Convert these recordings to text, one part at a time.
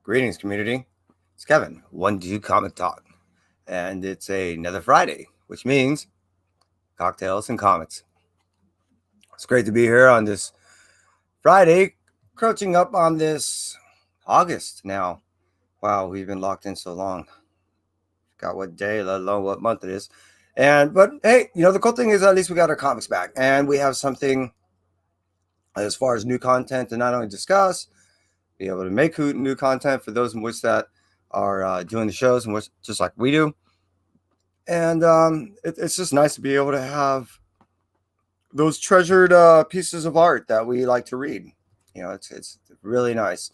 Greetings, community. It's Kevin, One Do Comic Talk, and it's another Friday, which means cocktails and comics. It's great to be here on this Friday, crouching up on this August now. Wow, we've been locked in so long. Forgot what day, let alone what month it is. But hey, the cool thing is at least we got our comics back, and we have something as far as new content to not only discuss, be able to make new content for those in which that are doing the shows and which just like we do. And it's just nice to be able to have those treasured pieces of art that we like to read. It's really nice.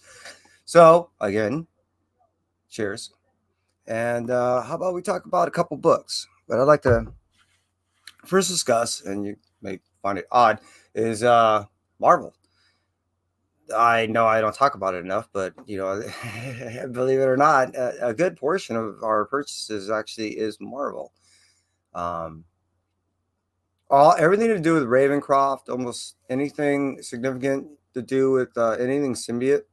So again, cheers. And how about we talk about a couple books? But I'd like to first discuss, and you may find it odd, is Marvel. I know I don't talk about it enough, but believe it or not, a good portion of our purchases actually is Marvel. Um, everything to do with Ravencroft, almost anything significant to do with anything symbiote.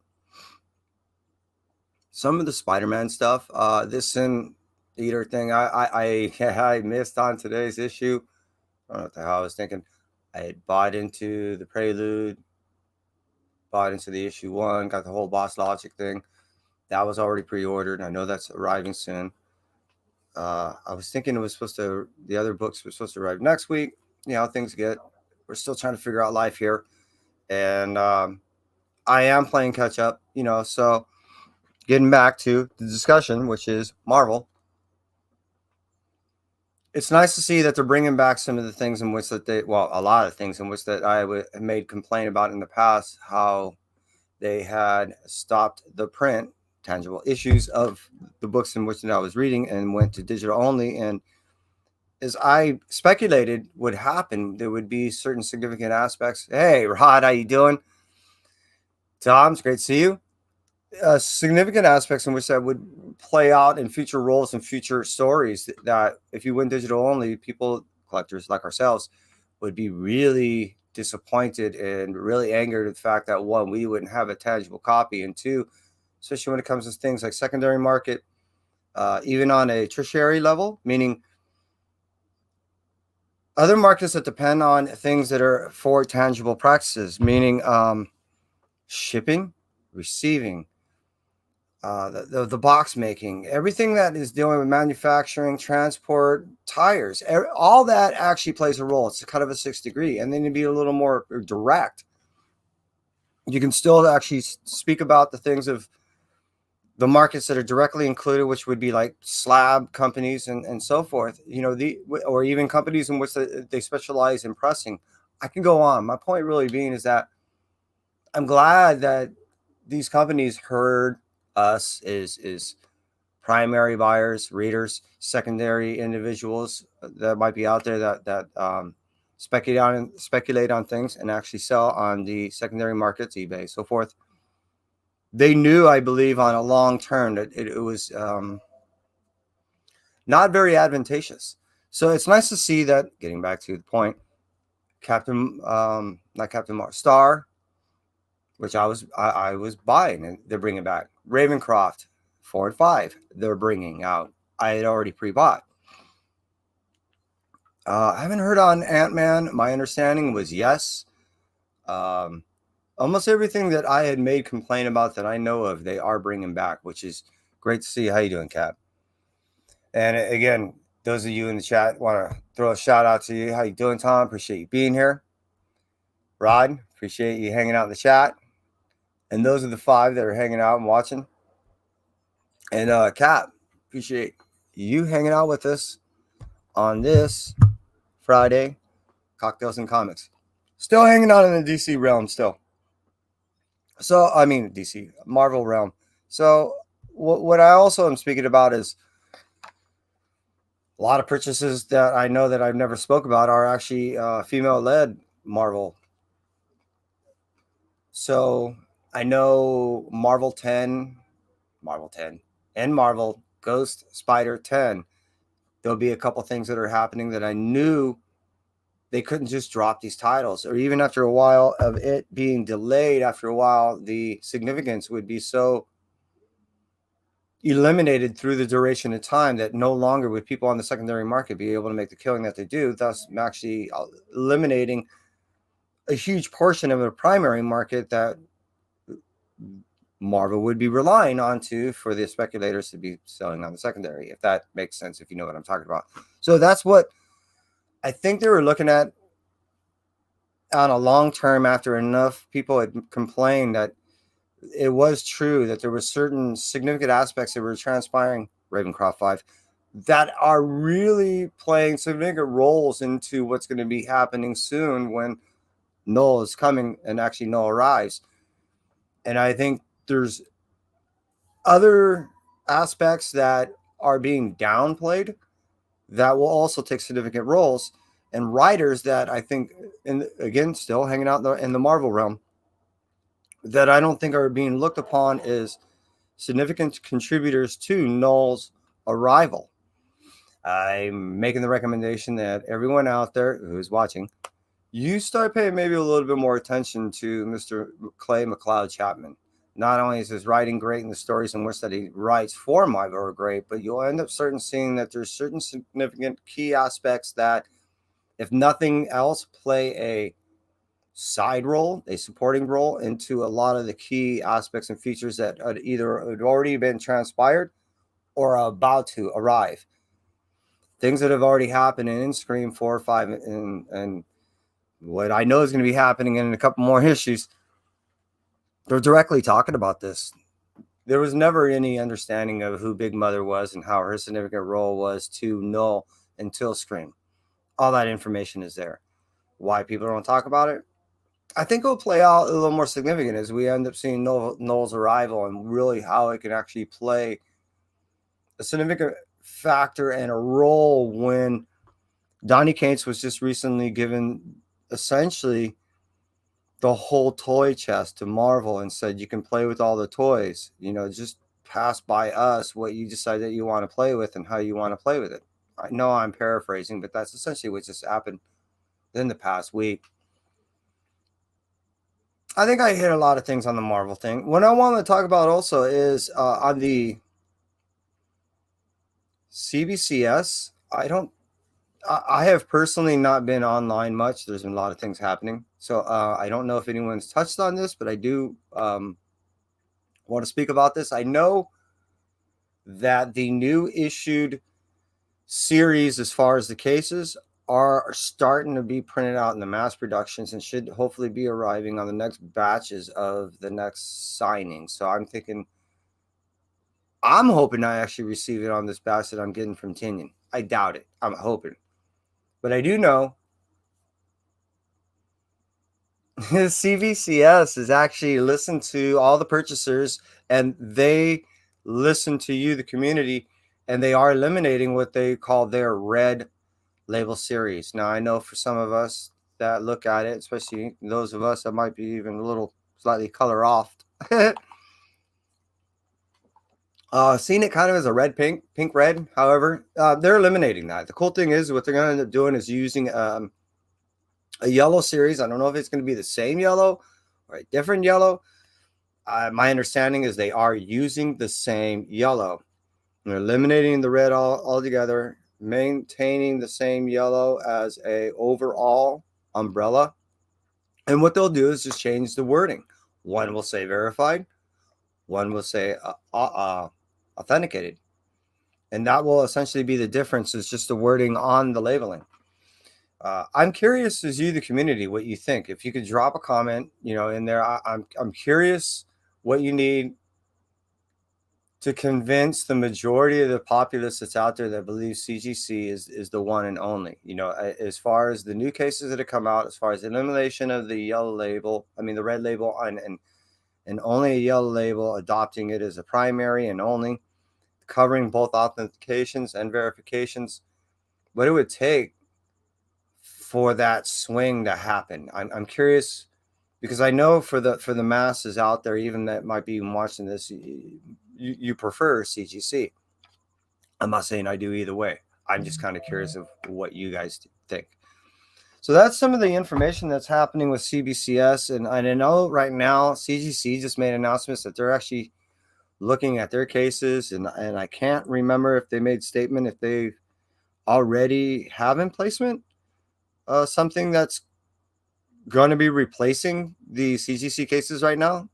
Some of the Spider-Man stuff, this Sin Eater thing, I missed on today's issue. I don't know what the hell I was thinking. I had bought into the Prelude, bought into the issue 1, got the whole Boss Logic thing. That was already pre-ordered. I know that's arriving soon. I was thinking the other books were supposed to arrive next week. How things get. We're still trying to figure out life here. And I am playing catch up, so getting back to the discussion, which is Marvel. It's nice to see that they're bringing back some of the things in which that a lot of things in which that I made complaint about in the past, how they had stopped the print tangible issues of the books in which that I was reading and went to digital only. And as I speculated would happen, there would be certain significant aspects. Hey, Rod, how you doing? Tom, it's great to see you. Significant aspects in which that would play out in future roles and future stories that if you went digital only, people, collectors like ourselves, would be really disappointed and really angered at the fact that, one, we wouldn't have a tangible copy, and two, especially when it comes to things like secondary market, even on a tertiary level, meaning other markets that depend on things that are for tangible practices, meaning shipping, receiving, the box making, everything that is dealing with manufacturing, transport, tires, all that actually plays a role. It's kind of a 6th degree. And then to be a little more direct, you can still actually speak about the things of the markets that are directly included, which would be like slab companies and so forth, or even companies in which they specialize in pressing. I can go on. My point really being is that I'm glad that these companies heard us is primary buyers, readers, secondary individuals that might be out there that speculate on things and actually sell on the secondary markets, eBay, so forth. They knew, I believe, on a long term that it was not very advantageous. So it's nice to see that. Getting back to the point, not Captain Mars, Star, which I was buying, and they're bringing back Ravencroft 4 and 5. They're bringing out. I had already pre-bought. I haven't heard on Ant-Man. My understanding was yes. Almost everything that I had made complaint about that I know of, they are bringing back, which is great to see. How you doing, Cap? And again, those of you in the chat, want to throw a shout out to you. How you doing, Tom? Appreciate you being here. Rod, appreciate you hanging out in the chat. And those are the 5 that are hanging out and watching. And Cap, appreciate you hanging out with us on this Friday, Cocktails and Comics. Still hanging out in the DC realm still. So, I mean, DC, Marvel realm. So, what I also am speaking about is a lot of purchases that I know that I've never spoke about are actually female-led Marvel. So, I know Marvel 10, and Marvel Ghost Spider 10. There'll be a couple things that are happening that I knew they couldn't just drop these titles, or even after a while of it being delayed, after a while, the significance would be so eliminated through the duration of time, that no longer would people on the secondary market be able to make the killing that they do, thus actually eliminating a huge portion of the primary market that Marvel would be relying on for the speculators to be selling on the secondary, if that makes sense, if you know what I'm talking about. So that's what I think they were looking at on a long term, after enough people had complained that it was true that there were certain significant aspects that were transpiring, Ravencroft 5, that are really playing significant roles into what's going to be happening soon when Null is coming and actually Null arrives. And I think there's other aspects that are being downplayed that will also take significant roles, and writers that I think, again, still hanging out in the Marvel realm, that I don't think are being looked upon as significant contributors to Null's arrival. I'm making the recommendation that everyone out there who's watching, you start paying maybe a little bit more attention to Mr. Clay McLeod Chapman. Not only is his writing great and the stories in which that he writes for Marvel are great, but you'll end up seeing that there's certain significant key aspects that, if nothing else, play a side role, a supporting role into a lot of the key aspects and features that either had already been transpired or are about to arrive. Things that have already happened in Scream 4 or 5 and what I know is going to be happening in a couple more issues, they're directly talking about this. There was never any understanding of who Big Mother was and how her significant role was to Null until Scream. All that information is there. Why people don't talk about it? I think it'll play out a little more significant as we end up seeing Null's arrival and really how it can actually play a significant factor and a role when Donny Cates was just recently given essentially the whole toy chest to Marvel and said, you can play with all the toys, just pass by us what you decide that you want to play with and how you want to play with it. I know I'm paraphrasing, but that's essentially what just happened in the past week. I think I hit a lot of things on the Marvel thing. What I want to talk about also is on the CBCS. I have personally not been online much. There's been a lot of things happening. So I don't know if anyone's touched on this, but I do want to speak about this. I know that the new issued series, as far as the cases, are starting to be printed out in the mass productions and should hopefully be arriving on the next batches of the next signing. So I'm hoping I actually receive it on this batch that I'm getting from Tinian. I doubt it. I'm hoping. But I do know CVCS has actually listened to all the purchasers, and they listen to you, the community, and they are eliminating what they call their red label series. Now, I know for some of us that look at it, especially those of us that might be even a little slightly color off, seeing it kind of as a red, pink, red. However, they're eliminating that. The cool thing is what they're going to end up doing is using a yellow series. I don't know if it's going to be the same yellow or a different yellow. My understanding is they are using the same yellow. They're eliminating the red altogether, maintaining the same yellow as a overall umbrella. And what they'll do is just change the wording. One will say verified. One will say authenticated. And that will essentially be the difference, is just the wording on the labeling. I'm curious as you, the community, what you think. If you could drop a comment, in there, I'm curious what you need to convince the majority of the populace that's out there that believes CGC is the one and only. As far as the new cases that have come out, as far as the elimination of the yellow label, the red label, and only a yellow label, adopting it as a primary and only, covering both authentications and verifications, what it would take for that swing to happen. I'm curious, because I know for the masses out there, even that might be watching this, you prefer CGC. I'm not saying I do either way. I'm just kind of curious of what you guys think. So that's some of the information that's happening with CBCS. And I know right now CGC just made announcements that they're actually looking at their cases, and I can't remember if they made statement if they already have in placement something that's going to be replacing the CGC cases right now.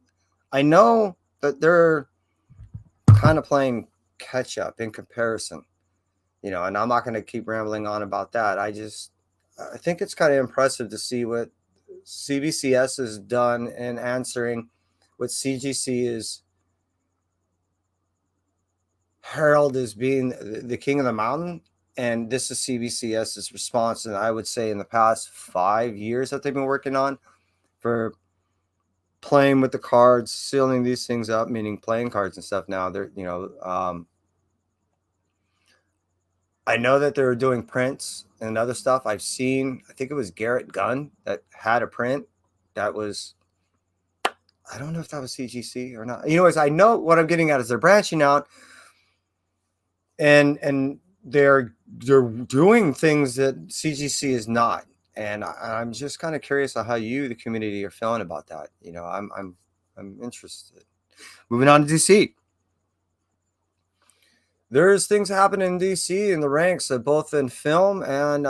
I know that they're kind of playing catch up in comparison, and I'm not going to keep rambling on about that. I think it's kind of impressive to see what CBCS has done in answering what CGC is heralded as being the king of the mountain. And this is CBCS's response. And I would say in the past 5 years that they've been working on for playing with the cards, sealing these things up, meaning playing cards and stuff. Now they're, I know that they're doing prints and other stuff. I've seen, I think it was Garrett Gunn that had a print that was, I don't know if that was CGC or not. Anyways, I know what I'm getting at is they're branching out and they're doing things that CGC is not. And I'm just kind of curious on how you, the community, are feeling about that. I'm interested. Moving on to DC. There's things happening in DC in the ranks, both in film and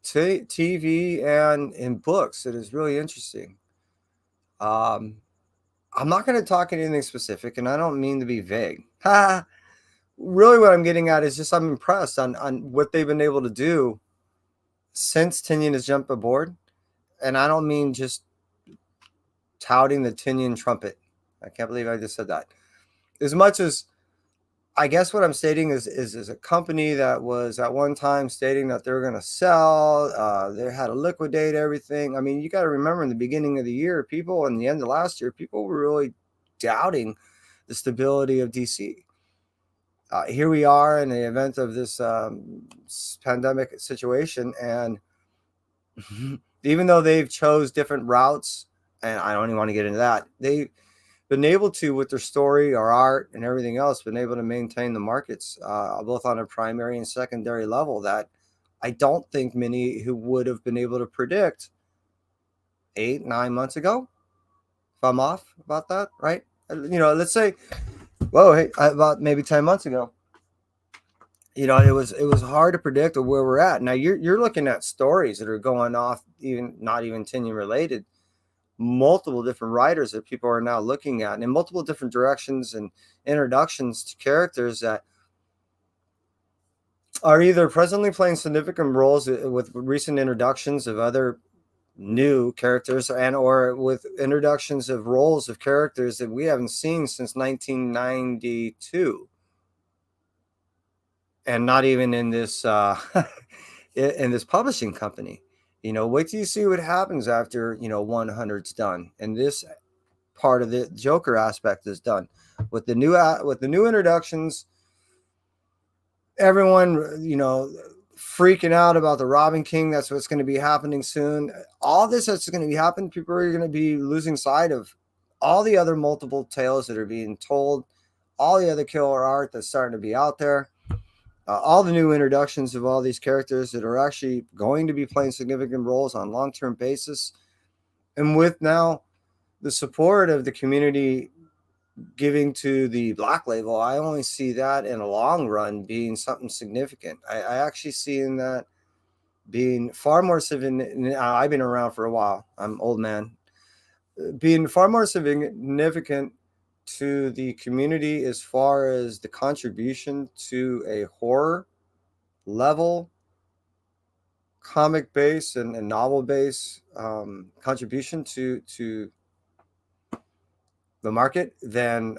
TV and in books. It is really interesting. I'm not going to talk anything specific, and I don't mean to be vague. Really, what I'm getting at is just I'm impressed on what they've been able to do since Tinian has jumped aboard. And I don't mean just touting the Tinian trumpet. I can't believe I just said that. As much as I guess what I'm stating is a company that was at one time stating that they were going to sell. They had to liquidate everything. I mean, you got to remember in the beginning of the year, people, and the end of last year, people were really doubting the stability of DC. Here we are in the event of this pandemic situation, and even though they've chose different routes, and I don't even want to get into that, they've been able to, with their story, our art, and everything else, been able to maintain the markets both on a primary and secondary level that I don't think many who would have been able to predict 8-9 months ago. If I'm off about that, right? Let's say, about maybe 10 months ago. It was hard to predict where we're at. Now you're looking at stories that are going off, even not even Tinian related, multiple different writers that people are now looking at, and in multiple different directions and introductions to characters that are either presently playing significant roles with recent introductions of other new characters and or with introductions of roles of characters that we haven't seen since 1992. And not even in this in this publishing company. Wait till you see what happens after 100's done, and this part of the Joker aspect is done with the new introductions. Everyone freaking out about the Robin King. That's what's going to be happening soon. All this that's going to be happening. People are going to be losing sight of all the other multiple tales that are being told, all the other killer art that's starting to be out there. All the new introductions of all these characters that are actually going to be playing significant roles on long-term basis. And with now the support of the community giving to the Black Label, I only see that in a long run being something significant. I actually see in that being far more significant. I've been around for a while. I'm old man. Being far more significant to the community as far as the contribution to a horror level comic base and novel base contribution to the market than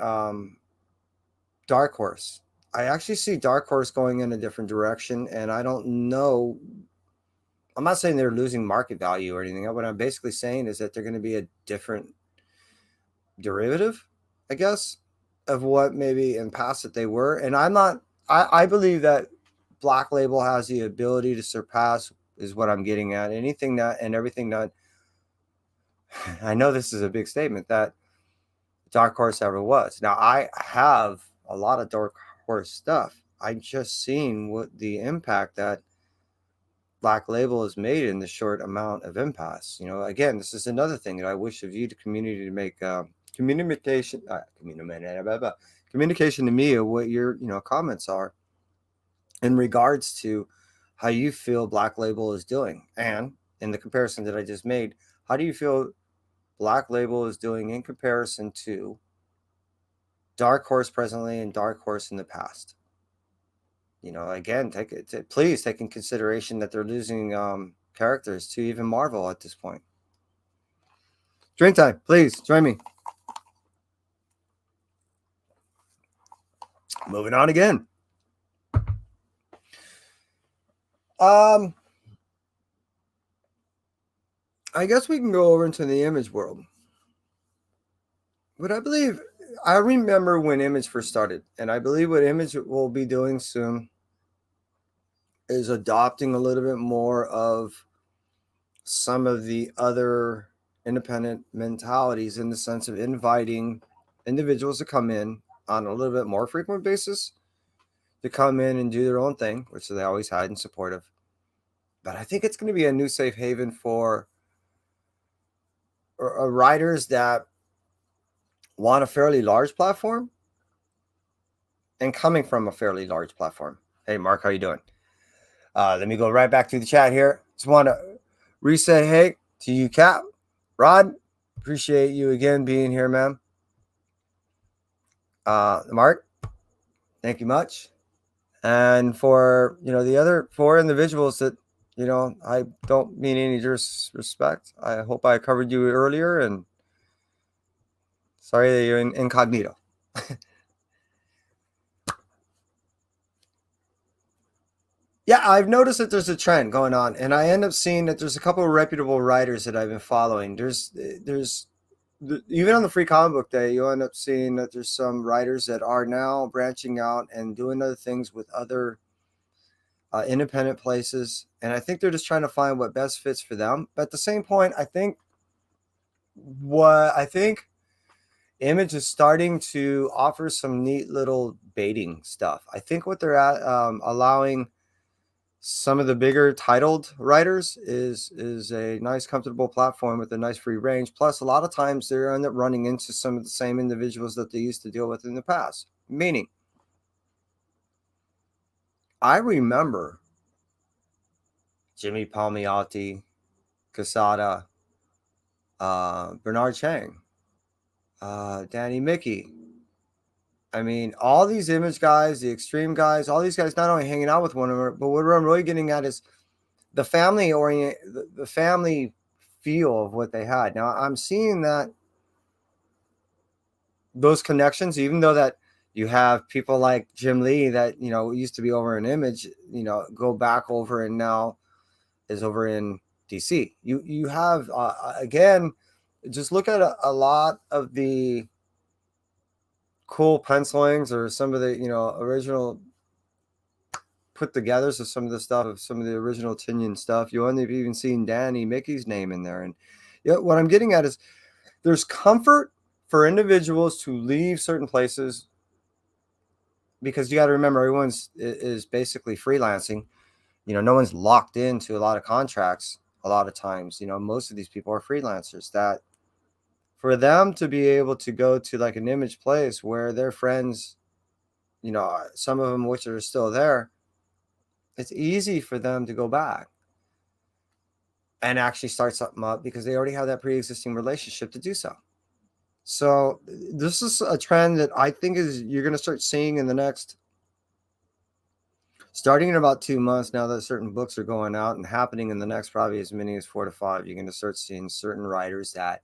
Dark Horse. I actually see Dark Horse going in a different direction, and I don't know. I'm not saying they're losing market value or anything. What I'm basically saying is that they're going to be a different derivative, I guess, of what maybe in past that they were. And I believe that Black Label has the ability to surpass, is what I'm getting at, anything that and everything that I know this is a big statement that Dark Horse ever was. Now I have a lot of Dark Horse stuff. I'm just seeing what the impact that Black Label has made in the short amount of impasse. Again, this is another thing that I wish of you, the community, to make communication communication to me of what your comments are in regards to how you feel Black Label is doing, and in the comparison that I just made, how do you feel Black Label is doing in comparison to Dark Horse presently and Dark Horse in the past? Again, please take in consideration that they're losing characters to even Marvel at this point. Drink time, please join me. Moving on again. I guess we can go over into the Image world. But I remember when Image first started, and I believe what Image will be doing soon is adopting a little bit more of some of the other independent mentalities, in the sense of inviting individuals to come in on a little bit more frequent basis, to come in and do their own thing, which they always had and supportive. But I think it's going to be a new safe haven for writers that want a fairly large platform and coming from a fairly large platform. Hey, Mark, how you doing? Let me go right back to the chat here. Just want to re-say hey to you, Cap. Rod, appreciate you again being here, man. Mark, thank you much. And for, the other 4 individuals that, I don't mean any disrespect. I hope I covered you earlier, and sorry that you're incognito. Yeah, I've noticed that there's a trend going on, and I end up seeing that there's a couple of reputable writers that I've been following. There's even on the Free Comic Book Day, you end up seeing that there's some writers that are now branching out and doing other things with other independent places, and I think they're just trying to find what best fits for them. But at the same point, I think Image is starting to offer some neat little baiting stuff. I think what they're at, allowing some of the bigger titled writers is a nice, comfortable platform with a nice free range. Plus, a lot of times they end up running into some of the same individuals that they used to deal with in the past. Meaning, I remember Jimmy Palmiotti, Quesada, Bernard Chang, Danny Mickey. I mean, all these Image guys, the Extreme guys, all these guys not only hanging out with one another, but what I'm really getting at is the family the family feel of what they had. Now I'm seeing that those connections, even though that you have people like Jim Lee that, used to be over in Image, go back over and now is over in DC. You have, again, just look at a lot of the cool pencilings or some of the, original put togethers of some of the stuff of some of the original Tinian stuff. You end up even seeing Danny Mickey's name in there. And what I'm getting at is there's comfort for individuals to leave certain places, because you got to remember everyone's is basically freelancing. No one's locked into a lot of contracts. A lot of times, most of these people are freelancers. That for them to be able to go to like an Image place where their friends, some of them which are still there, it's easy for them to go back and actually start something up because they already have that pre-existing relationship to do so. So this is a trend that I think you're going to start seeing in the next, starting in about 2 months, now that certain books are going out, and happening in the next probably as many as 4 to 5, you're going to start seeing certain writers that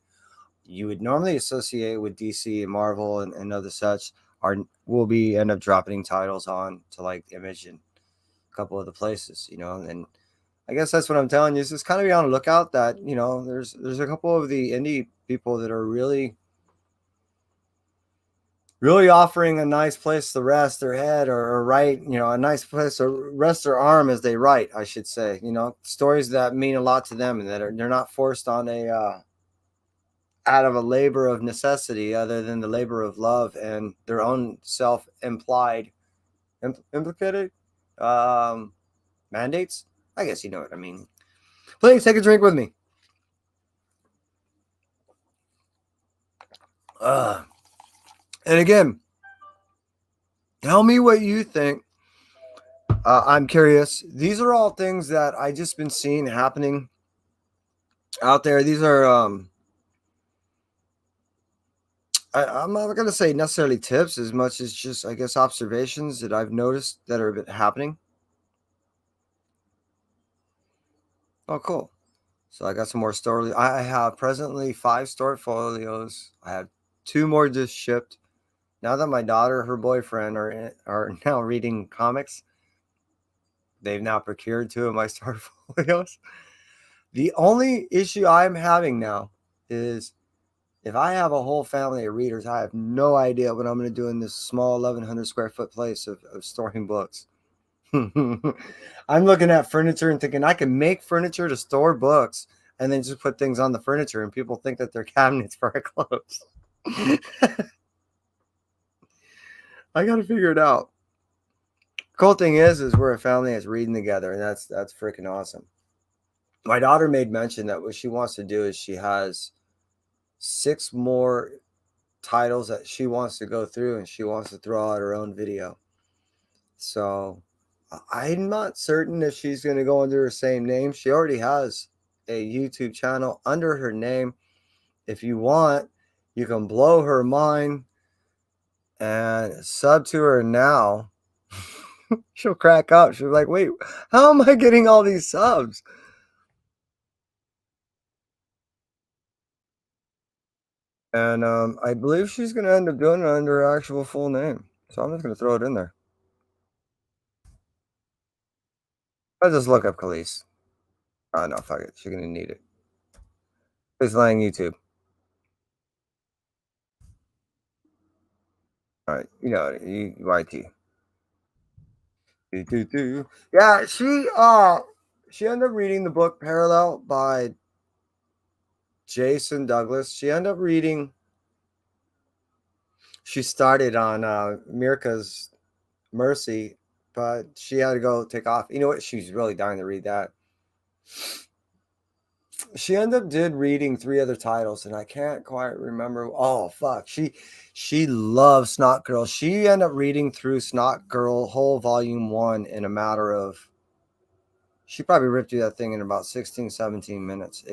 you would normally associate with DC and Marvel and other such will end up dropping titles on to like Image and a couple other places, and I guess that's what I'm telling you. Is just kind of be on the lookout that, there's a couple of the indie people that are really offering a nice place to rest their head or write, a nice place to rest their arm as they write, I should say, stories that mean a lot to them and that they're not forced on out of a labor of necessity other than the labor of love and their own self-implied implicated mandates. I guess you know what I mean. Please take a drink with me. And again, tell me what you think. I'm curious. These are all things that I just been seeing happening out there. These are I'm not going to say necessarily tips as much as just, I guess, observations that I've noticed that are happening. Oh, cool. So I got some more story. I have presently 5 Storyfolios. I have 2 more just shipped. Now that my daughter, her boyfriend are now reading comics, they've now procured 2 of my Storyfolios. The only issue I'm having now is if I have a whole family of readers, I have no idea what I'm going to do in this small 1,100 square foot place of storing books. I'm looking at furniture and thinking I can make furniture to store books and then just put things on the furniture and people think that they're cabinets for our clothes. I got to figure it out. Cool thing is we're a family that's reading together, and that's freaking awesome. My daughter made mention that what she wants to do is she has 6 more titles that she wants to go through, and she wants to throw out her own video. So I'm not certain if she's going to go under her same name. She already has a YouTube channel under her name. If you want, you can blow her mind and sub to her now. She'll crack up. She'll be like, wait, how am I getting all these subs? And I believe she's going to end up doing it under her actual full name. So I'm just going to throw it in there. I'll just look up Khalees. Oh, no, fuck it. She's going to need it. It's Lang YouTube. All right. You know, YT. Yeah, she ended up reading the book Parallel by Jason Douglas. She ended up reading. She started on Mirka's Mercy, but she had to go take off. You know what? She's really dying to read that. She ended up reading 3 other titles, and I can't quite remember. Oh fuck, she loves Snot Girl. She ended up reading through Snot Girl whole volume 1 in a matter of. She probably ripped through that thing in about 16, 17 minutes.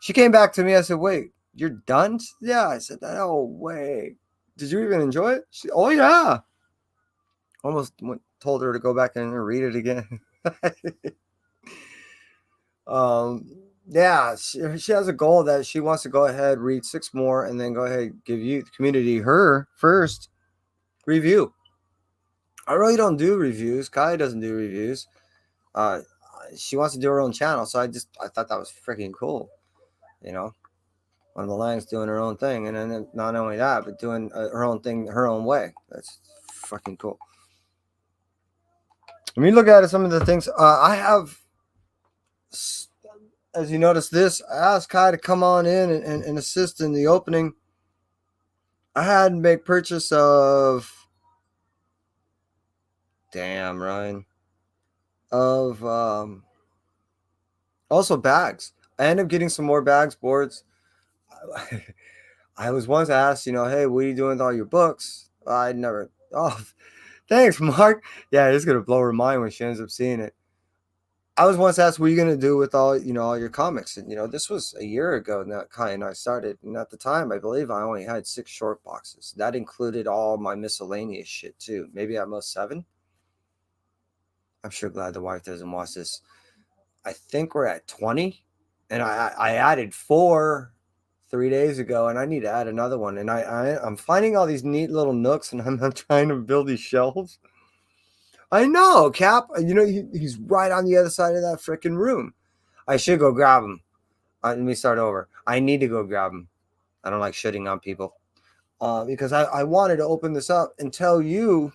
She came back to me. I said, wait, you're done? Yeah. I said, no way. Did you even enjoy it? Oh, yeah. Almost told her to go back in and read it again. Yeah, she has a goal that she wants to go ahead, read 6 more, and then go ahead give you the community her first review. I really don't do reviews. Kai doesn't do reviews. She wants to do her own channel, so I thought that was freaking cool. You know, one of the Langs doing her own thing, and then not only that, but doing her own thing her own way. That's fucking cool. When you look at it, some of the things I have, as you notice this, I asked Kai to come on in and assist in the opening. I had to make purchase of, damn, Ryan, of also bags. I ended up getting some more bags, boards. I was once asked, hey, what are you doing with all your books? I never. Oh, thanks, Mark. Yeah, it's gonna blow her mind when she ends up seeing it. I was once asked, what are you gonna do with all your comics? And this was a year ago that Kai and I started. And at the time, I believe I only had 6 short boxes. That included all my miscellaneous shit too. Maybe at most 7. I'm sure glad the wife doesn't watch this. I think we're at 20, and I added 4 3 days ago, and I need to add another one. And I'm finding all these neat little nooks, and I'm trying to build these shelves. I know, Cap. He's right on the other side of that freaking room. I should go grab him. Let me start over. I need to go grab him. I don't like shitting on people because I wanted to open this up and tell you.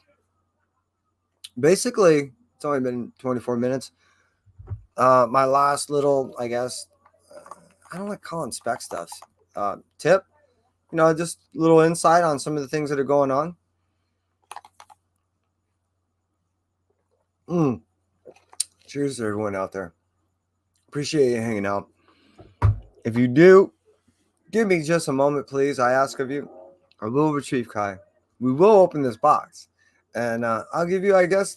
Basically, it's only been 24 minutes. My last little, I guess, I don't like calling spec stuff. Tip, just a little insight on some of the things that are going on. Cheers to everyone out there. Appreciate you hanging out. If you do, Give me just a moment, please. I ask of you. I will retrieve Kai. We will open this box, and I'll give you, I guess,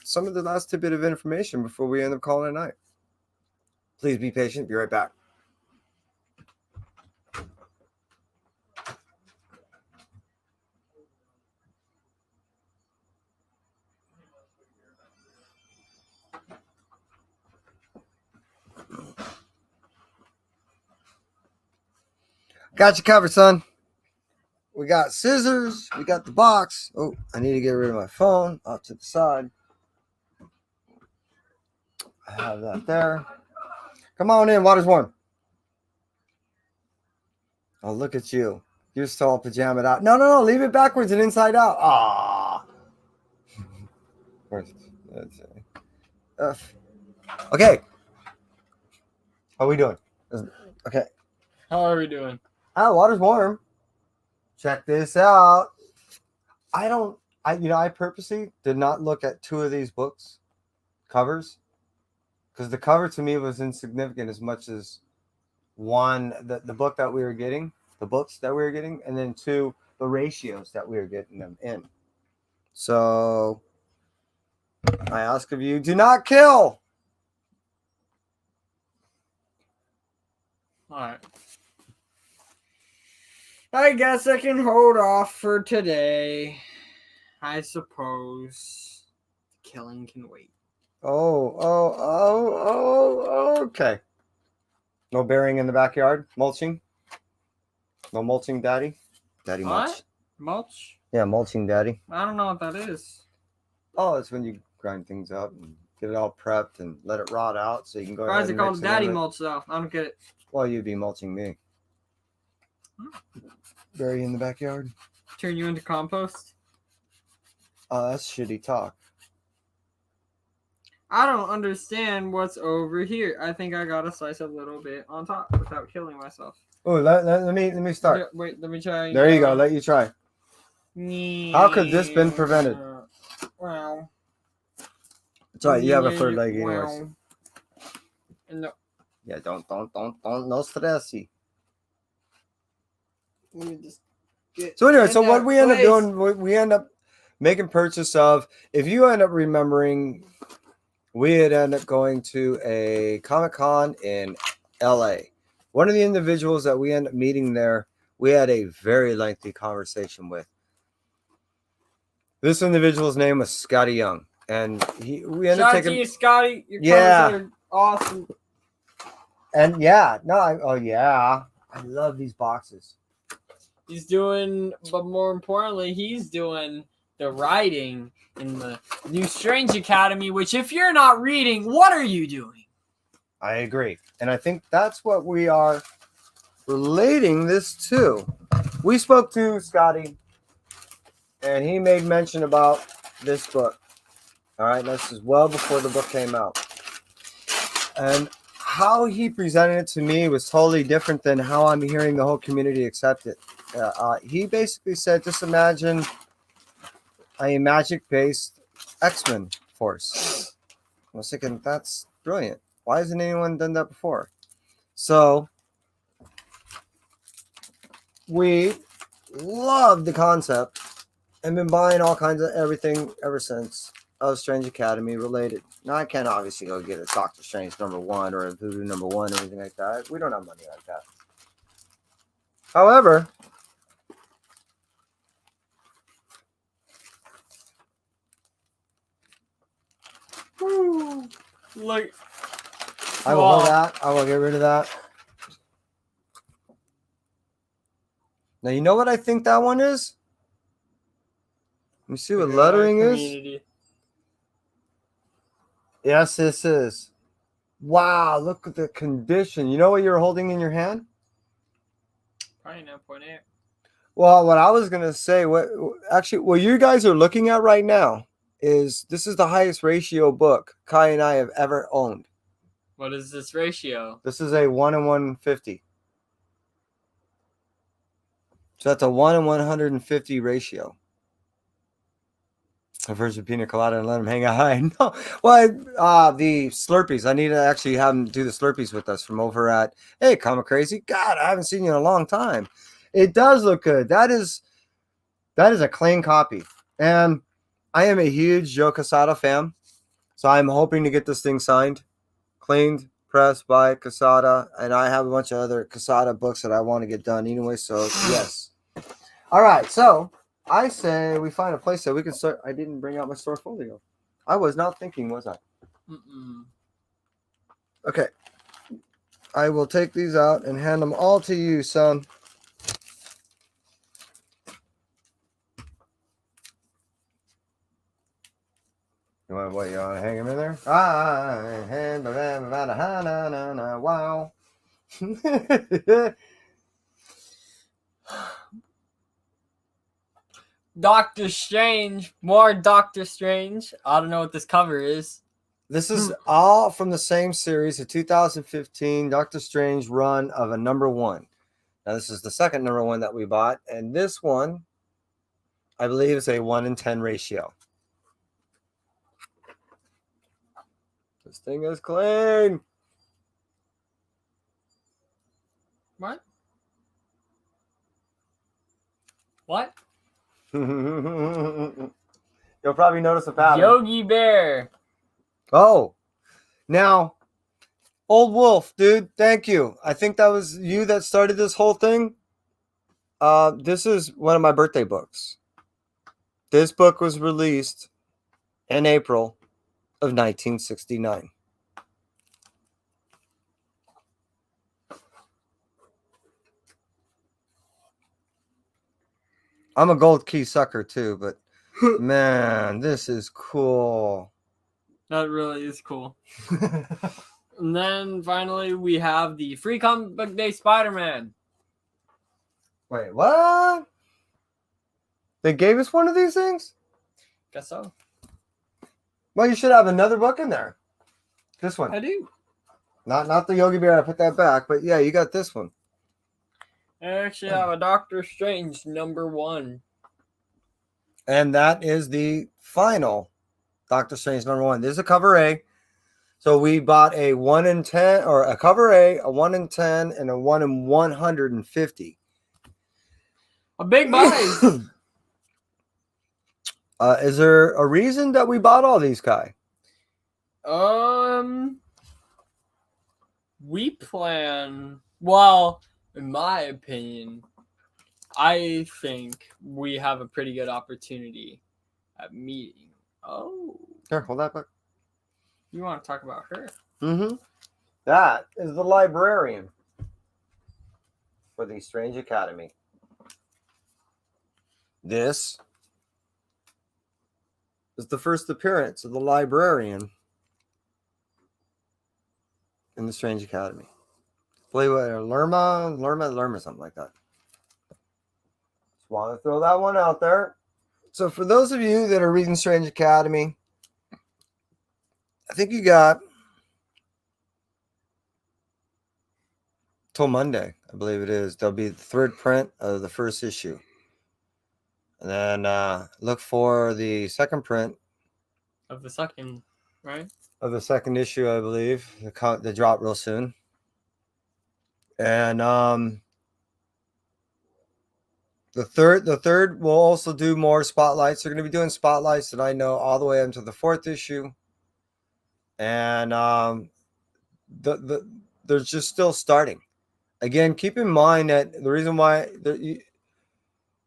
some of the last tidbit of information before we end up calling it a night. Please be patient. Be right back. Got you covered, son. We got scissors. We got the box. Oh, I need to get rid of my phone off to the side. I have that there. Come on in. Water's warm. Oh, look at you. You're still pajamaed out. No. Leave it backwards and inside out. Ah. Okay. How are we doing? Okay. How are we doing? Water's warm. Check this out. I purposely did not look at two of these books covers because the cover to me was insignificant as much as one, the book that we were getting, the books that we were getting, and then two, the ratios that we were getting them in. So I ask of you, do not kill. All right. I guess I can hold off for today. I suppose killing can wait. Okay. No burying in the backyard? Mulching? No mulching, Daddy? Daddy mulch. What? Mulch? Yeah, mulching, Daddy. I don't know what that is. Oh, it's when you grind things up and get it all prepped and let it rot out so you can go Why ahead is it and called mix daddy in it. mulch though? I don't get it. Well, you'd be mulching me. Bury in the backyard? Turn you into compost? Oh, that's shitty talk. I don't understand what's over here. I think I gotta slice a little bit on top without killing myself. Oh, let me start. Wait, let me try. There you go. Let you try. How could this been prevented? Well, It's all right. You have a third leg anyways. No. Yeah, don't, no stressy. Let me just get. So anyway, so what we end up doing, we end up making purchase of. If you end up remembering, we had ended up going to a Comic-Con in LA. One of the individuals that we ended up meeting there, we had a very lengthy conversation with. This individual's name was Scotty Young, and we ended up taking. Scotty, your covers are awesome. And I love these boxes. He's doing, but more importantly, he's doing the writing in the new Strange Academy, which if you're not reading, what are you doing? I agree. And I think that's what we are relating this to. We spoke to Scotty, and he made mention about this book. All right, this is well before the book came out. And how he presented it to me was totally different than how I'm hearing the whole community accept it. He basically said, just imagine a magic-based X-Men force. I was thinking, that's brilliant. Why hasn't anyone done that before? So we love the concept and been buying all kinds of everything ever since of Strange Academy related. Now, I can't obviously go get a Doctor Strange #1 or a Voodoo #1 or anything like that. We don't have money like that. However, Look. I will hold that. I will get rid of that. Now, you know what I think that one is? Let me see what lettering is. Yes, this is. Wow, look at the condition. You know what you're holding in your hand? Probably 9.8. Well, what I was going to say, what you guys are looking at right now is this is the highest ratio book Kai and I have ever owned. What is this ratio? This is a 1 in 150. So that's a 1 in 150 ratio. A virgin pina colada and let them hang out. I know. Well, the Slurpees. I need to actually have them do the Slurpees with us from over at Hey Comic Crazy. God, I haven't seen you in a long time. It does look good. That is a clean copy, and I am a huge Joe Quesada fan, so I'm hoping to get this thing signed, cleaned, pressed by Quesada, and I have a bunch of other Quesada books that I want to get done anyway. So yes. All right, so I say we find a place that we can start. I didn't bring out my Storyfolio. I was not thinking, was I? Mm-mm. Okay. I will take these out and hand them all to you, son. You want what? You want to hang them in there? Wow. Doctor Strange, more Doctor Strange. I don't know what this cover is. This is all from the same series, the 2015 Doctor Strange run of a #1. Now, this is the second #1 that we bought, and this one, I believe, is a 1 in 10 ratio. This thing is clean. What? What? You'll probably notice a pattern. Yogi Bear. Oh, now, Old Wolf, dude, thank you. I think that was you that started this whole thing. This is one of my birthday books. This book was released in April of 1969. I'm a gold key sucker too, but man, this is cool. That really is cool. And then finally we have the Free Comic Book Day Spider-Man. Wait, what? They gave us one of these things? Guess so. Well, you should have another book in there. This one. I do. Not the Yogi Bear. I put that back, but yeah, you got this one. I actually have a Doctor Strange #1. And that is the final Doctor Strange #1. This is a cover A. So we bought a 1 in 10, or a cover A, a 1 in 10, and a 1 in 150. A big buy. Is there a reason that we bought all these, Kai? We plan. Well, in my opinion, I think we have a pretty good opportunity at meeting. Oh, Here, hold that book. you want to talk about her? Mm-hmm. That is the librarian for the Strange Academy. This is the first appearance of the librarian in the Strange Academy. Play with Lerma, something like that. Just want to throw that one out there. So for those of you that are reading Strange Academy, I think you got till Monday, I believe it is. There'll be the third print of the first issue. And then look for the second print Of the second, right? of the second issue, I believe. They drop real soon. And the third will also do more spotlights. They're going to be doing spotlights that I know all the way into the 4th issue. And they're just still starting. Again, keep in mind that the reason why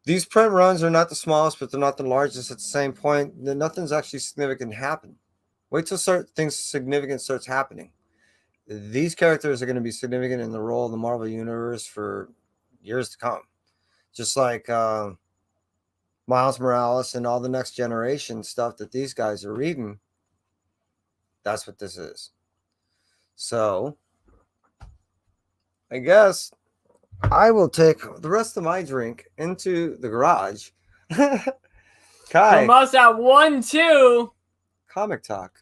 these print runs are not the smallest, but they're not the largest at the same point. Nothing's actually significant happened. Wait till things significant starts happening. These characters are going to be significant in the role of the Marvel Universe for years to come. Just like Miles Morales and all the next generation stuff that these guys are reading. That's what this is. So, I guess I will take the rest of my drink into the garage. Kai, From us at 1-2. Comic Talk.